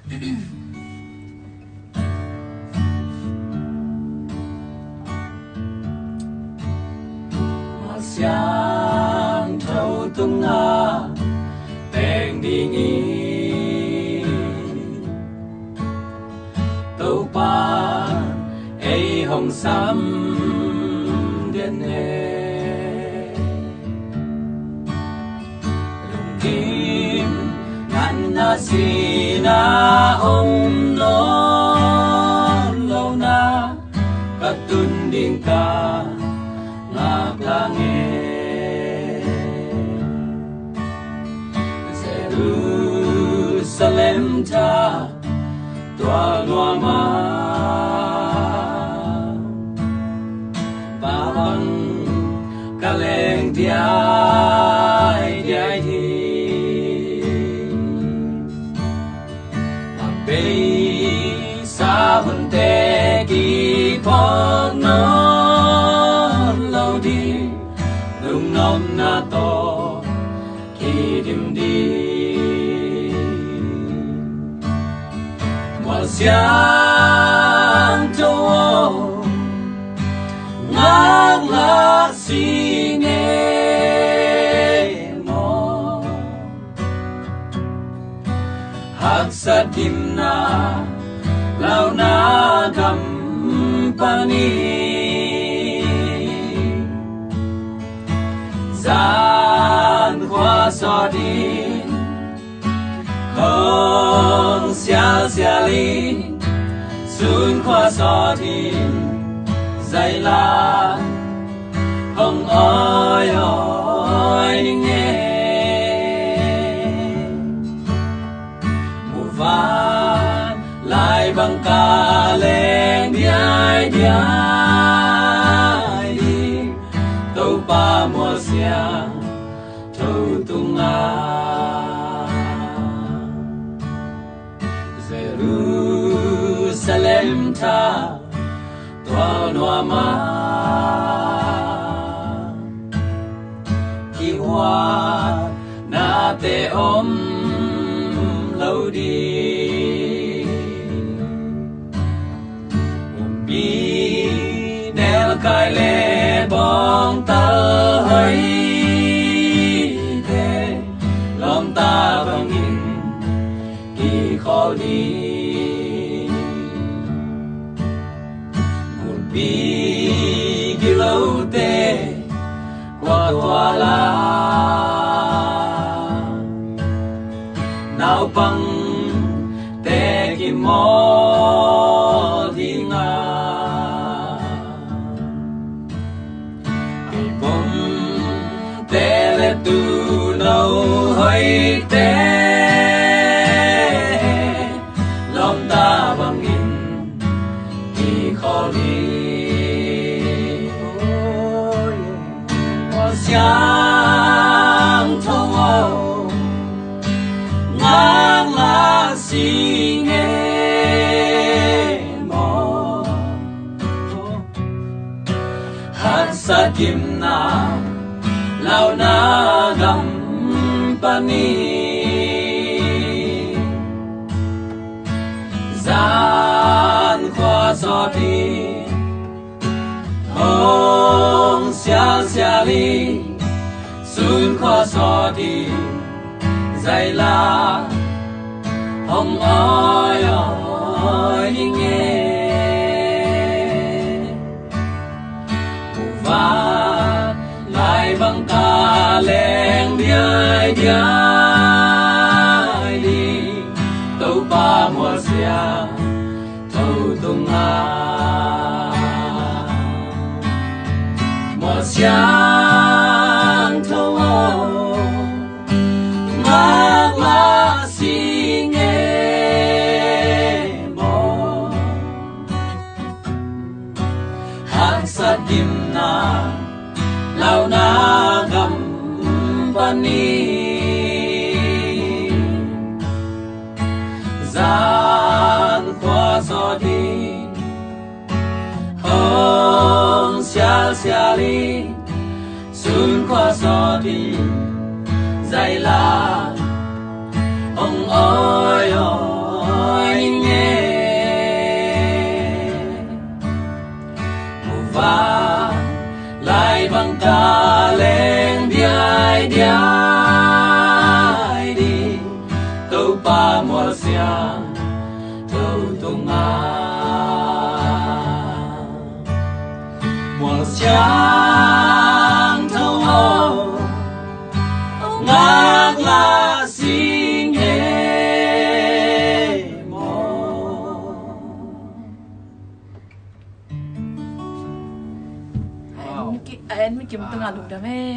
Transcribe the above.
Mà sáng thâu tung ngã bèn đi nghi tâu ba ấy hồng xăm điện nề lùng kim ngăn na si na ôm nó lâu na cắt tuân điên ca ngạc la nghe Jerusalem ta tua loa ma ba băng ca leng diai diai hi mà bây xa vấn đề kỳ phong nó lâu đi đừng nôm na to khi đêm đi mùa sáng châu ngác lá xi nghe mò hạt sa tim na lao na gam pani gian khoa so đi không xia xia li xuân khoa so thì dày la không ơi ơi nghe mùa vàng lại bằng ca lên đi ai đi ai đi tâu ba mùa xiang thâu tung a Jerusalem ta tua noa ma kỳ hoa na te om lâu đi bi nel kai le bong ta hơi te lòng ta bằng in kỳ khó đi bi kỳ lâu te qua tua la nào bằng te kỳ mò đi nga kỳ bom te le tu nâu hơi te lòng ta bằng in kỳ khó đi sáng thâu ngang lá xi nghe mò hát sa kim na lao na gam pani gian khoa so đi hong xia xia li xuân khoa so đi dày la hong ơi ơi nghe mùa vàng lại bằng ca lên đi ai đi tâu ba mùa xiang thâu tung a mùa sáng thâu ngác lá xi nghe mò hát sa tim na lao na gam pani gian khoa so đi hong xia xia li xuân khoa so đi dày la ông ơi ơi chẳng thâu hồ ngạc là xin hề mô. Anh mới kiếm tengah lục dah meh.